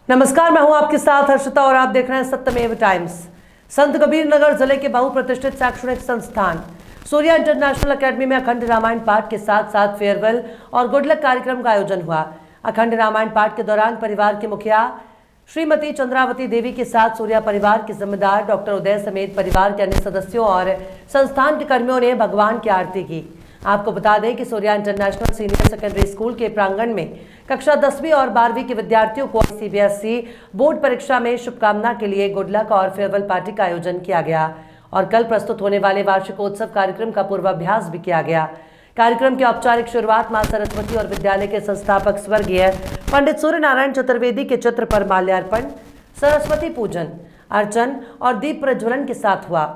नमस्कार, मैं हूं आपके साथ हर्षिता और आप देख रहे हैं सत्यमेव टाइम्स। संत कबीर नगर जिले के बहुप्रतिष्ठित शैक्षणिक संस्थान सूर्या इंटरनेशनल एकेडमी में अखंड रामायण पाठ के साथ साथ फेयरवेल और गुड लक कार्यक्रम का आयोजन हुआ। अखंड रामायण पाठ के दौरान परिवार के मुखिया श्रीमती चंद्रावती देवी के साथ सूर्या परिवार के जिम्मेदार डॉक्टर उदय समेत परिवार के अन्य सदस्यों और संस्थान के कर्मियों ने भगवान की आरती की। आपको बता दें कि Surya international senior secondary school के प्रांगण में कक्षा 10वीं और 12वीं के विद्यार्थियों को सीबीएसई बोर्ड परीक्षा में शुभकामना के लिए गुड लक और फेयरवेल पार्टी का आयोजन किया गया और कल प्रस्तुत होने वाले वार्षिकोत्सव कार्यक्रम का पूर्वाभ्यास भी किया गया। कार्यक्रम की औपचारिक शुरुआत मां सरस्वती और विद्यालय के संस्थापक स्वर्गीय पंडित सूर्य नारायण चतुर्वेदी के चित्र पर माल्यार्पण, सरस्वती पूजन, अर्चन और दीप प्रज्वलन के साथ हुआ।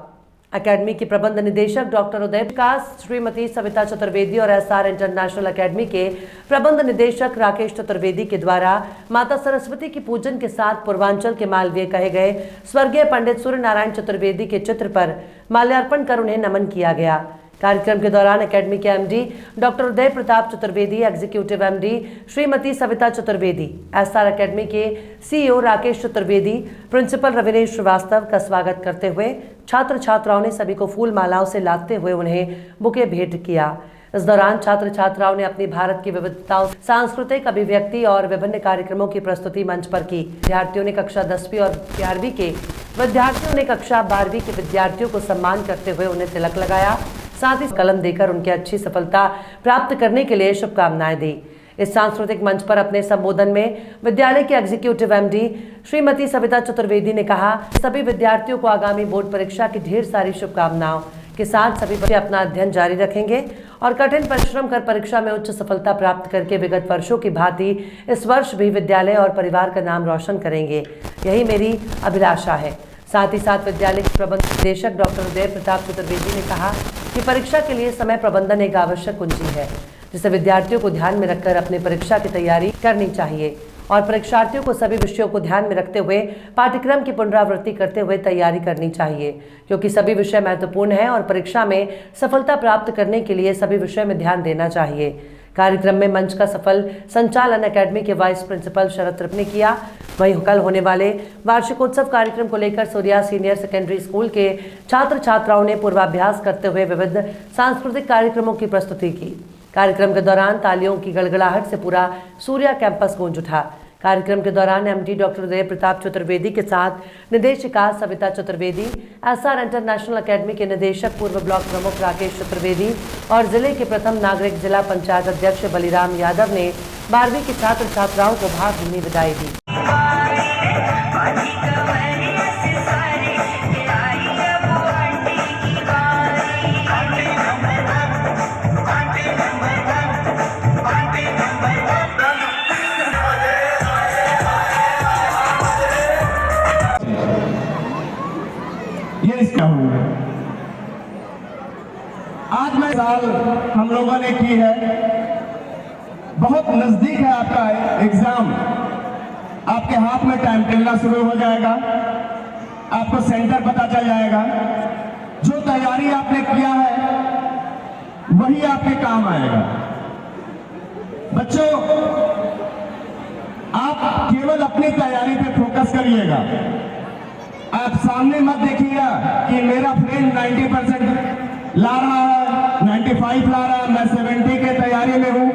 अकेडमी की प्रबंध निदेशक डॉक्टर उदय विकास, श्रीमती सविता चतुर्वेदी और एसआर इंटरनेशनल एकेडमी के प्रबंध निदेशक राकेश चतुर्वेदी के द्वारा माता सरस्वती की पूजन के साथ पूर्वांचल के मालवीय कहे गए स्वर्गीय पंडित सूर्य नारायण चतुर्वेदी के चित्र पर माल्यार्पण कर उन्हें नमन किया गया। कार्यक्रम के दौरान एकेडमी के MD doctor Uday Pratap Chaturvedi, executive MD Shrimati Savita Chaturvedi, SR academy के सीईओ राकेश चतुर्वेदी, प्रिंसिपल रविनेश श्रीवास्तव का स्वागत करते हुए छात्र छात्राओं ने सभी को फूल मालाओं से लादते हुए उन्हें बुके भेंट किया। इस दौरान छात्र छात्राओं ने अपनी भारत की विविधताओं, सांस्कृतिक अभिव्यक्ति और विभिन्न कार्यक्रमों की प्रस्तुति मंच पर की। विद्यार्थियों ने कक्षा 10वीं और 11वीं के विद्यार्थियों ने कक्षा 12वीं के विद्यार्थियों को सम्मान करते हुए उन्हें तिलक लगाया, साथ ही कलम देकर उनकी अच्छी सफलता प्राप्त करने के लिए शुभकामनाएं दी। इस सांस्कृतिक मंच पर अपने संबोधन में विद्यालय के एग्जीक्यूटिव एमडी श्रीमती सविता चतुर्वेदी ने कहा, सभी विद्यार्थियों को आगामी बोर्ड परीक्षा की ढेर सारी शुभकामनाओं के साथ सभी बच्चे अपना अध्ययन जारी रखेंगे और कठिन परिश्रम कर परीक्षा में उच्च सफलता प्राप्त करके विगत वर्षों की भांति इस वर्ष भी विद्यालय और परिवार का नाम रोशन करेंगे, यही मेरी अभिलाषा है। साथ ही साथ विद्यालय के प्रबंध निदेशक डॉक्टर उदय प्रताप चतुर्वेदी ने कहा कि परीक्षा के लिए समय प्रबंधन एक आवश्यक कुंजी है, जिसे विद्यार्थियों को ध्यान में रखकर अपनी परीक्षा की तैयारी करनी चाहिए और परीक्षार्थियों को सभी विषयों को ध्यान में रखते हुए पाठ्यक्रम की पुनरावृत्ति करते हुए तैयारी करनी चाहिए, क्योंकि सभी विषय महत्वपूर्ण हैं और परीक्षा में सफलता प्राप्त करने के लिए सभी विषय में ध्यान देना चाहिए। कार्यक्रम में मंच का सफल संचालन एकेडमी के वाइस प्रिंसिपल शरद त्रिप ने किया। वहीं कल होने वाले वार्षिकोत्सव कार्यक्रम को लेकर सूर्या सीनियर सेकेंडरी स्कूल के छात्र छात्राओं ने पूर्वाभ्यास करते हुए विविध सांस्कृतिक कार्यक्रमों की प्रस्तुति की। कार्यक्रम के दौरान तालियों की गड़गड़ाहट से पूरा सूर्या कैंपस गूंज उठा। कार्यक्रम के दौरान एमडी डॉक्टर उदय प्रताप चतुर्वेदी के साथ निदेशिका Savita Chaturvedi, SR international academy के निदेशक पूर्व ब्लॉक प्रमुख राकेश चतुर्वेदी और जिले के प्रथम नागरिक जिला पंचायत अध्यक्ष बलिराम यादव ने 12वीं के छात्र छात्राओं को भावभीनी विदाई दी। आज मैं साल हम लोगों ने की है, बहुत नजदीक है आपका एग्जाम। आपके हाथ में टाइम टेबल शुरू हो जाएगा, आपको सेंटर पता चल जाएगा। जो तैयारी आपने किया है वही आपके काम आएगा। बच्चों, आप केवल अपनी तैयारी पे फोकस करिएगा। आप सामने मत देखिएगा कि मेरा फ्रेंड 90% ला रहा है, 95 ला रहा है, मैं 70 के तैयारी में हूं।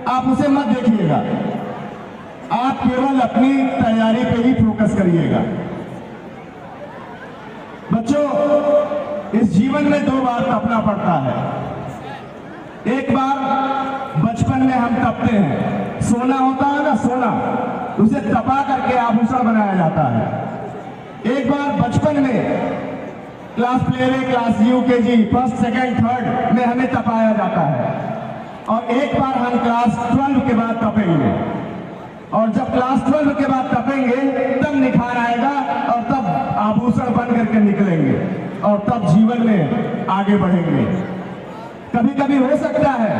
आप उसे मत देखिएगा, आप केवल अपनी तैयारी पे ही फोकस करिएगा। बच्चों, इस जीवन में 2 बार तपना पड़ता है। एक बार बचपन में हम तपते हैं, सोना होता है ना, सोना, उसे तपा करके आभूषण बनाया जाता है। एक बार बचपन में class play, class UKG, first, second, third में हमें तपाया जाता है और एक बार हम क्लास 12 के बाद तपेंगे और जब क्लास 12 के बाद तपेंगे तब निखार आएगा और तब आभूषण बन करके निकलेंगे और तब जीवन में आगे बढ़ेंगे। कभी कभी हो सकता है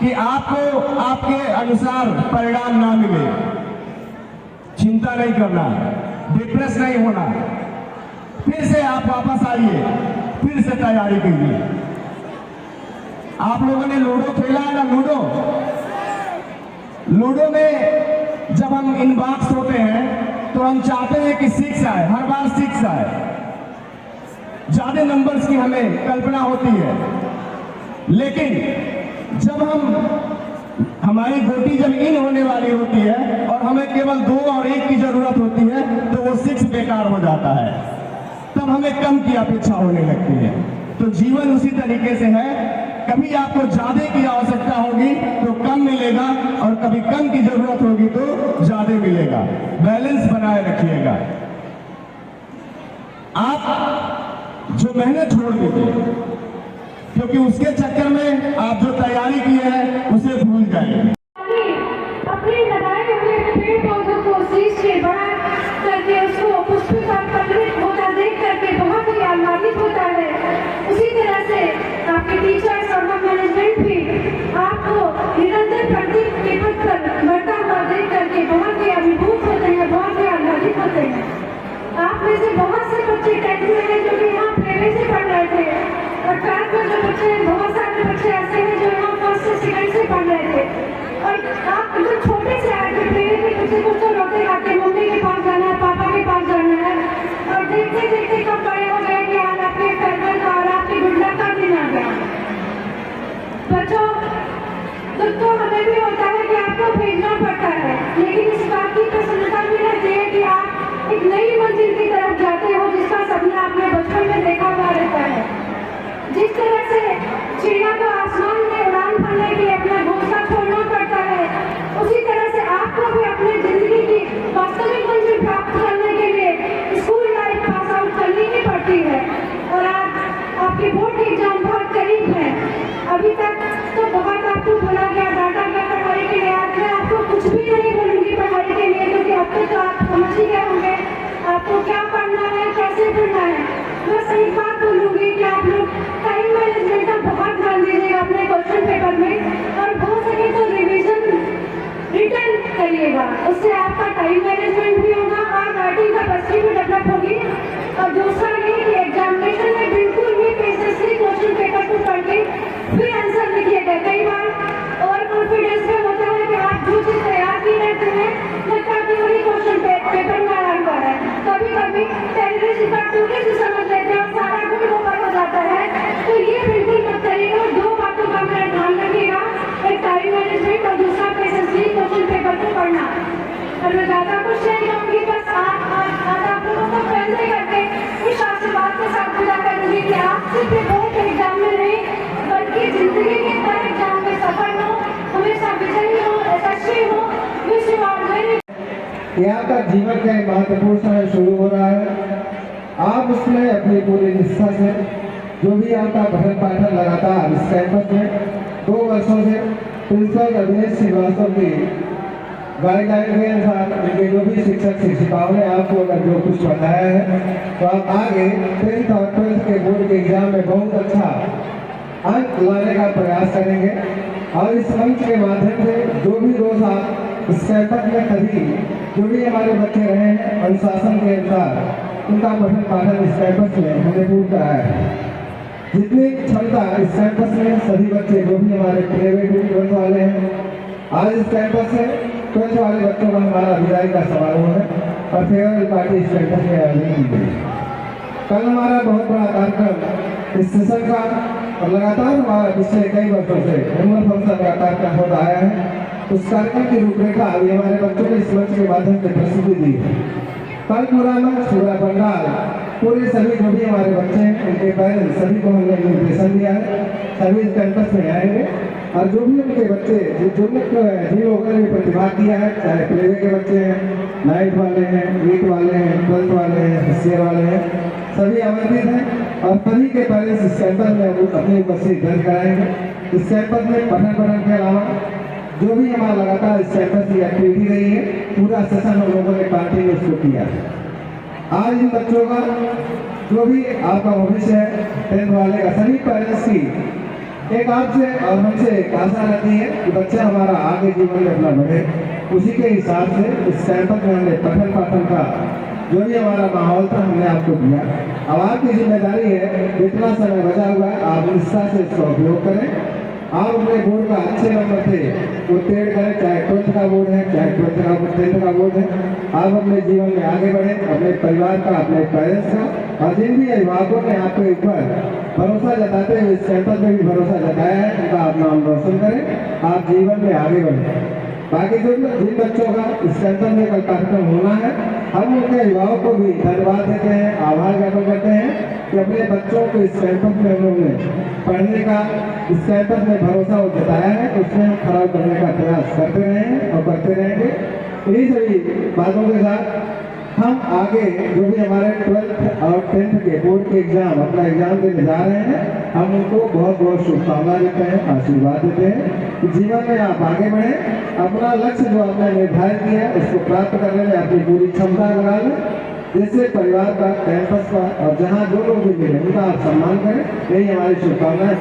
कि आपको आपके अनुसार परिणाम ना मिले, चिंता नहीं करना, डिप्रेस नहीं होना, फिर से आप वापस आइए, फिर से तैयारी कीजिए। आप लोगों ने लूडो खेला है ना? लूडो में जब हम इन बॉक्स होते हैं तो हम चाहते हैं कि 6 आए, हर बार 6 आए। ज्यादा नंबर्स की हमें कल्पना होती है, लेकिन जब हमारी गोटी जब इन होने वाली होती है और हमें केवल 2 और 1 की जरूरत होती है, तो वो 6 बेकार हो जाता है, तब हमें कम की अपेक्षा होने लगती है। तो जीवन उसी तरीके से है, कभी आपको ज्यादा की आवश्यकता होगी तो कम मिलेगा, और कभी कम की जरूरत होगी तो ज्यादा मिलेगा। बैलेंस बनाए रखिएगा। आप जो मेहनत छोड़ दीजिए, क्योंकि उसके चक्कर में आप जो तैयारी किए हैं उसे भूल जाएंगे। अपने लगाए हुए पेड़ पौधों को शीश से बड़ा करके उसको पुष्पित और पल्लवित होता देख करके बहुत ही आह्लादित होता है। उसी तरह से आपके टीचर्स और मैनेजमेंट भी आपको निरंतर प्रगति के पथ पर बढ़ता हुआ देख करके बहुत ही अभिभूत होते हैं, बहुत ही आह्लादित होते हैं। आप में से बहुत से बच्चे 10th में हैं जो कि यहाँ पहले से पढ़ रहे थे, और 12th में जो बच्चे हैं, बहुत सारे बच्चे ऐसे हैं जो यहाँ 1st से 2nd से पढ़ रहे थे। और आप जो छोटे से आए थे प्रेयर में कुछ तो रोते आते मम्मी के पास जाना है, पापा के पास जाना है, और देखते देखते कब बड़े हो गए कि आज आपके फेयरवेल का और आपकी गुड्डा का दिन आ गया। बच्चों, दुख तो हमें भी होता है कि आपको भेजना पड़ता है, लेकिन इस बात की प्रसन्नता भी रहती है कि आप एक नई मंजिल की तरफ जाते हो जिसका सपना आपने बचपन में देखा हुआ रहता है। जिस तरह से चिड़िया को आसमान में उड़ान भरने के लिए अपना घोंसला छोड़ना पड़ता है, उसी तरह से आपको भी अपनी जिंदगी की वास्तविक मंजिल प्राप्त करने के लिए स्कूल लाइफ पास आउट करनी ही पड़ती है। और आज आपके बोर्ड एग्जाम बहुत करीब है। अभी तक तो बहुत आपको बोला गया, डांटा गया पढ़ाई के लिए। आज मैं आपको कुछ भी नहीं बोलूंगी पढ़ाई के लिए, क्योंकि अब तक तो आप समझ ही गए होंगे आपको क्या पढ़ना है, कैसे पढ़ना है। बस एक बात बोलूंगी कि आप लोग टाइम मैनेजमेंट का बहुत ध्यान दीजिएगा अपने क्वेश्चन पेपर में, और हो सके तो रिवीजन रिटर्न करिएगा। उससे आपका टाइम मैनेजमेंट भी होगा और राइटिंग कैपेसिटी भी डेवलप होगी। और दूसरा ये कि एग्जामिनेशन में बिल्कुल भी पेशेंसली क्वेश्चन पेपर को पढ़ के फिर आंसर लिखिएगा। कई बार ओवर कॉन्फिडेंस में होता है कि आप जो चीज तैयार किए रहते हैं लगता है कि वही क्वेश्चन पेपर में आया हुआ है। कभी कभी टेररिस्ट का टूटे से समझ लेते हैं और सारा गुण ऊपर हो जाता है। तो ये बिल्कुल मत करिएगा। 2 बातों का मेरा ध्यान रखिएगा, एक टाइम मैनेजमेंट और दूसरा पेशेंसली क्वेश्चन पेपर को पढ़ना। और मैं ज़्यादा कुछ नहीं कहूँगी, बस आप लोगों को फैसले करके इस आशीर्वाद के साथ विदा करूँगी कि आप सिर्फ बोर्ड के एग्जाम में नहीं बल्कि जिंदगी के हर एग्जाम में सफल हो, हमेशा विजयी हो, यशस्वी हो। Wish you all very. यहाँ का जीवन का एक महत्वपूर्ण समय शुरू हो रहा है। आप उसमें अपनी पूरी निष्ठा से जो भी आपका पठन पाठन लगातार इस कैंपस में 2 वर्षों से प्रिंसिपल अविनेश श्रीवास्तव की गाइडलाइन के अनुसार इनके जो भी शिक्षक शिक्षिकाओं ने आपको अगर जो कुछ बताया है, तो आप आगे 10th और 12th के बोर्ड के एग्जाम में बहुत अच्छा अंक लाने का प्रयास करेंगे। और इस मंच के माध्यम से जो भी रोज आप इस कैंपस में कभी जो भी हमारे बच्चे रहे हैं अनुशासन के अनुसार उनका पठन पाठन इस कैंपस में हमने पूर्ण कराया है। जितनी क्षमता इस कैंपस में सभी बच्चे जो भी हमारे प्राइवेट 12th वाले हैं, आज इस कैंपस से 12th वाले बच्चों का हमारा विदाई का समारोह है और फेयरवेल पार्टी इस कैंपस में आयोजित की गई। कल हमारा बहुत बड़ा कार्यक्रम इस सेशन का, और लगातार हमारा पिछले कई वर्षों से एनुअल फंक्शन का कार्यक्रम होता आया है। उस कार्यक्रम की रूपरेखा अभी हमारे बच्चों ने इस मंच के माध्यम से प्रस्तुति दी है। कल पूरा मंच, पूरा पंडाल, पूरे सभी जो भी हमारे बच्चे हैं उनके पेरेंट्स सभी को हमने इन्विटेशन दिया है। सभी इस कैंपस में आएंगे और जो भी उनके बच्चे जिन लोगों ने प्रतिभा किया है, चाहे प्ले के बच्चे हैं, 9th वाले हैं, 8th वाले हैं, 12th वाले हैं, होशियार वाले हैं, सभी आमंत्रित हैं। और सभी के पेरेंट्स इस कैंपस में अपनी उपस्थिति दर्ज कराएंगे। इस कैंपस में पठन के अलावा जो भी हमारा लगातार इस कैंपस की एक्टिविटी रही है, पूरा सेशन हम लोगों ने कंटिन्यू उसको किया है। आज इन बच्चों का जो भी आपका भविष्य है 10th वाले का, सभी पेरेंट्स की एक आपसे और हमसे एक आशा रहती है कि बच्चा हमारा आगे जीवन में अपना बढ़े। उसी के हिसाब से इस कैंपस में हमने पठन पाठन का जो भी हमारा माहौल था हमने आपको दिया। अब आपकी जिम्मेदारी है जितना समय बचा हुआ है आप निष्ठा से इसका उपयोग करें आप अपने बोर्ड का अच्छे नंबर थे उत्तीर्ण करें, चाहे 12th का बोर्ड है, चाहे 10th का बोर्ड है। आप अपने जीवन में आगे बढ़े, अपने परिवार का, अपने पेरेंट्स का और जिन भी अभिभावकों ने आपके ऊपर भरोसा जताते हुए इस कैंपस में भी भरोसा जताया है, उनका आप नाम रोशन करें, आप जीवन में आगे बढ़ें। बाकी जिन बच्चों का इस कैंपस में कल कार्यक्रम होना है, हम उनके अभिभावक को भी धन्यवाद देते हैं, आभार ज्ञापन करते हैं कि अपने बच्चों को इस कैंपस में उन्होंने पढ़ने का, इस कैंपस में भरोसा जताया है, उसमें हम खराब करने का प्रयास करते रहे हैं और करते रहेंगे। इन्हीं सभी बातों के साथ हम आगे जो भी हमारे 12th और 10th के बोर्ड के एग्जाम, अपना एग्जाम देने जा रहे हैं, हम उनको बहुत बहुत शुभकामनाएं देते हैं, आशीर्वाद देते हैं कि जीवन में आप आगे बढ़ें, अपना लक्ष्य जो आपने निर्धारित किया है उसको प्राप्त करने में अपनी पूरी क्षमता लगा लें, जिससे परिवार का, कैंपस का और जहाँ जो लोग भी मिले उनका आप सम्मान करें। यही हमारी शुभकामनाएं।